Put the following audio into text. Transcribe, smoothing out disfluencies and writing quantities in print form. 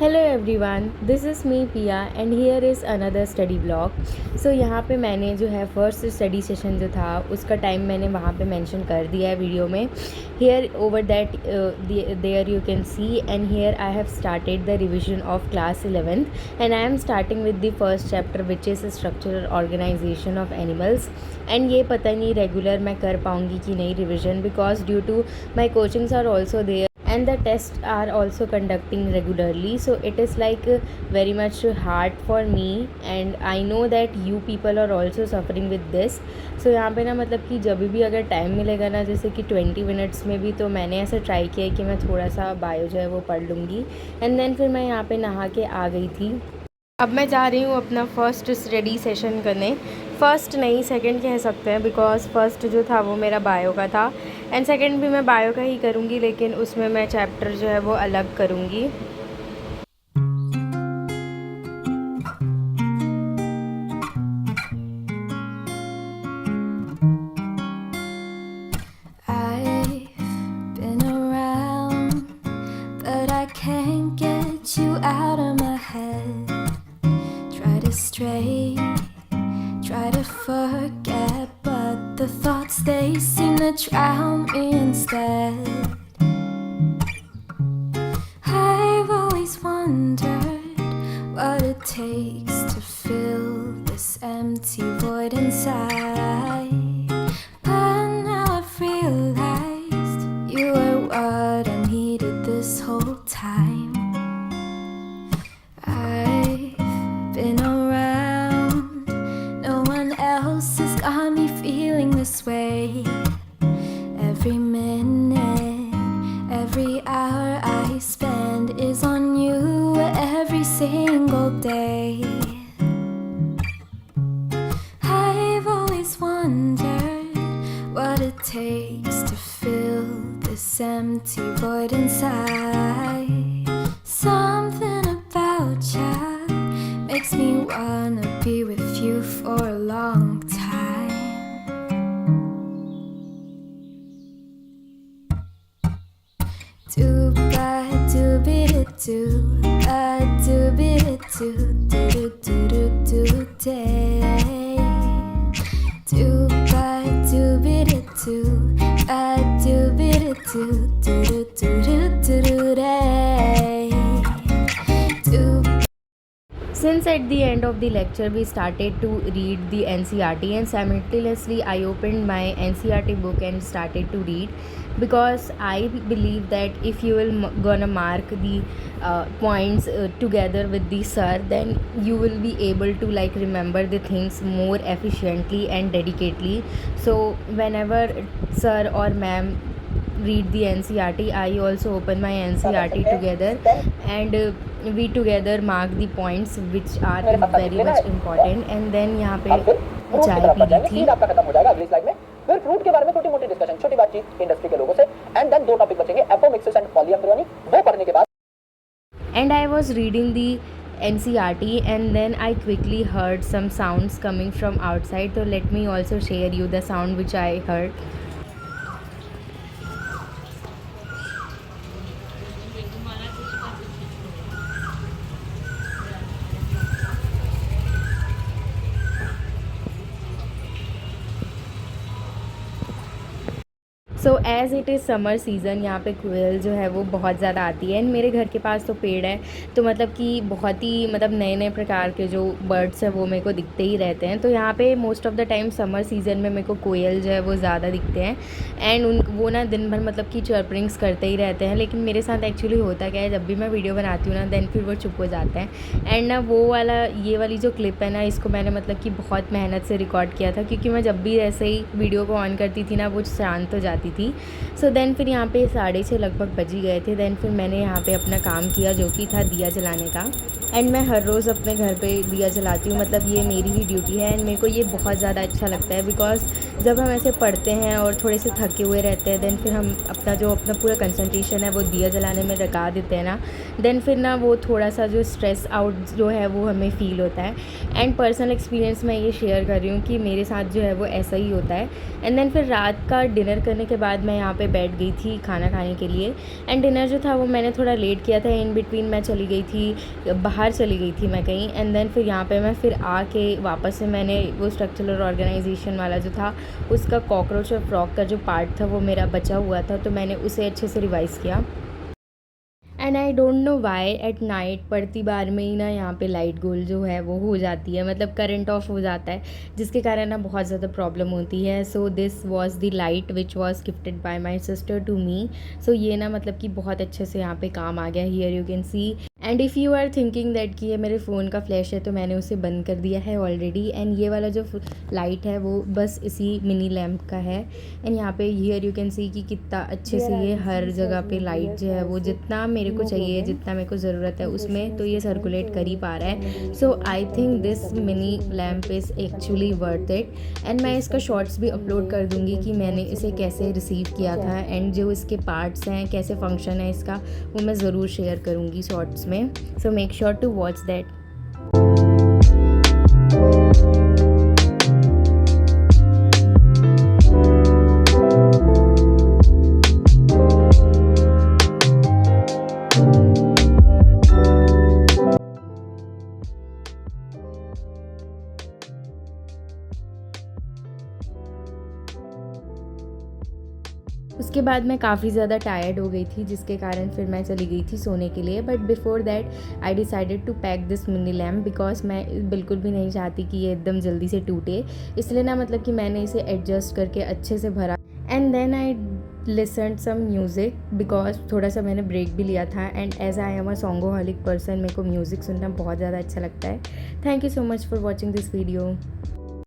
Hello everyone, this is me Pia and here is another study blog. So यहाँ पे मैंने जो है फर्स्ट स्टडी सेशन जो था उसका टाइम मैंने वहाँ पे मेंशन कर दिया है वीडियो में। Here over that there you can see and here I have started the revision of class 11th and I am starting with the first chapter which is structural organisation of animals. And ये पता नहीं regular मैं कर पाऊँगी कि नहीं revision, because due to my coachings are also there and the tests are also conducting regularly, so it is like very much hard for me and I know that you people are also suffering with this. so यहाँ पे ना मतलब कि जब भी अगर time मिलेगा ना, जैसे कि 20 मिनट्स में भी, तो मैंने ऐसे ट्राई किया है कि मैं थोड़ा सा बायो जो है वो पढ़ लूँगी। एंड देन फिर मैं यहाँ पे नहा के आ गई थी। अब मैं जा रही हूँ अपना फ़र्स्ट स्टडी सेशन करने। फ़र्स्ट नहीं, सेकंड कह सकते हैं, बिकॉज़ फ़र्स्ट जो था वो मेरा बायो का था एंड सेकंड भी मैं बायो का ही करूँगी, लेकिन उसमें मैं चैप्टर जो है वो अलग करूँगी। Try to forget, but the thoughts they seem to drown me instead. I've always wondered what it takes to fill this empty void inside. But now I've realized you were what I needed this whole time. I've been around, no one else has got me feeling this way. Every minute, every hour I spend is on you every single day. I've always wondered what it takes to fill this empty void inside. Something about you makes me wanna be with you for a long time. Do ba do be do ba do be do do do do do day. Do ba do be do ba do be do do do do do day. Since at the end of the lecture we started to read the NCERT, and simultaneously I opened my NCERT book and started to read, because I believe that if you will gonna mark the points together with the sir, then you will be able to like remember the things more efficiently and dedicatedly. So whenever sir or ma'am read the NCERT, I also open my NCERT together and we together mark the points which are very much important. And then यहाँ पे चाय P ली थी। आपका खत्म हो जाएगा अगली slide में। फिर फ्रूट के बारे में छोटी मोटी डिस्कशन, छोटी बातचीत इंडस्ट्री के लोगों से, एंड देन दो टॉपिक बचेंगे, एपोमिक्सिस एंड पॉलीएम्ब्रियोनी। वो पढ़ने के बाद And I was reading the NCERT and then I quickly heard some sounds coming from outside, so let me also share you the sound which I heard. So as it is summer season, यहाँ पे कोयल जो है वो बहुत ज़्यादा आती है। And मेरे घर के पास तो पेड़ है, तो मतलब कि बहुत ही मतलब नए नए प्रकार के जो बर्ड्स हैं वो मेरे को दिखते ही रहते हैं। तो यहाँ पे most of the time summer season में मेरे को कोयल जो है वो ज़्यादा दिखते हैं एंड वो ना दिन भर मतलब कि चर्परिंग्स करते ही रहते हैं। लेकिन मेरे साथ एक्चुअली होता क्या है, जब भी मैं वीडियो बनाती हूँ ना देन फिर वो चुप हो जाते हैं। एंड ना वो वाला ये वाली जो क्लिप है ना, इसको मैंने मतलब कि बहुत मेहनत से रिकॉर्ड किया था, क्योंकि मैं जब भी ऐसे ही वीडियो को ऑन करती थी ना वो शांत हो जाती थी। सो देन फिर यहाँ पे 6:30 लगभग बज ही गए थे। देन फिर मैंने यहाँ पे अपना काम किया जो कि था दिया जलाने का। एंड मैं हर रोज़ अपने घर पे दिया जलाती हूँ, मतलब ये मेरी ही ड्यूटी है एंड मेरे को ये बहुत ज़्यादा अच्छा लगता है, बिकॉज़ जब हम ऐसे पढ़ते हैं और थोड़े से थके हुए रहते हैं, देन फिर हम अपना पूरा कंसंट्रेशन है वो दिया जलाने में लगा देते हैं ना, देन फिर ना वो थोड़ा सा जो स्ट्रेस आउट जो है वो हमें फ़ील होता है। एंड पर्सनल एक्सपीरियंस मैं ये शेयर कर रही हूँ कि मेरे साथ जो है वो ऐसा ही होता है। एंड देन फिर रात का डिनर करने के बाद मैं यहाँ पे बैठ गई थी खाना खाने के लिए। एंड डिनर जो था वो मैंने थोड़ा लेट किया था, इन बिटवीन मैं चली गई थी, बाहर चली गई थी मैं कहीं। एंड देन फिर यहाँ पे मैं फिर आके वापस से मैंने वो स्ट्रक्चरल ऑर्गेनाइजेशन वाला जो था उसका कॉकरोच और फ्रॉक का जो पार्ट था वो मेरा बचा हुआ था, तो मैंने उसे अच्छे से रिवाइज़ किया। And I don't know why at night पढ़ती बार में ही ना यहाँ पे लाइट गोल जो है वो हो जाती है, मतलब करंट ऑफ हो जाता है, जिसके कारण ना बहुत ज़्यादा प्रॉब्लम होती है। So this was the light which was gifted by my sister to me. So ये ना मतलब कि बहुत अच्छे से यहाँ पे काम आ गया। Here you can see. And if you are thinking that कि ये मेरे फ़ोन का फ्लैश है, तो मैंने उसे बंद कर दिया है ऑलरेडी। एंड ये वाला जो लाइट है वो बस इसी मिनी लैम्प का है। एंड यहाँ पे हियर यू कैन सी कि कितना अच्छे से ये हर जगह पे लाइट जो है वो जितना मेरे को चाहिए, जितना मेरे को ज़रूरत है उसमें तो ये सर्कुलेट कर ही पा रहा है। So I think this mini lamp is actually worth it. And मैं इसका शॉर्ट्स भी अपलोड कर दूँगी कि मैंने इसे कैसे रिसीव किया था, एंड जो इसके पार्ट्स हैं, कैसे फंक्शन है इसका, वो मैं ज़रूर शेयर करूँगी शॉर्ट्स में। So make sure to watch that. उसके बाद मैं काफ़ी ज़्यादा टायर्ड हो गई थी, जिसके कारण फिर मैं चली गई थी सोने के लिए। But before that I decided to pack this mini lamp, because मैं बिल्कुल भी नहीं चाहती कि ये एकदम जल्दी से टूटे, इसलिए ना मतलब कि मैंने इसे एडजस्ट करके अच्छे से भरा। And then I listen some music, because थोड़ा सा मैंने ब्रेक भी लिया था। And as I am a songoholic person, मेरे को म्यूज़िक सुनना बहुत ज़्यादा अच्छा लगता है। Thank you so much for watching this video.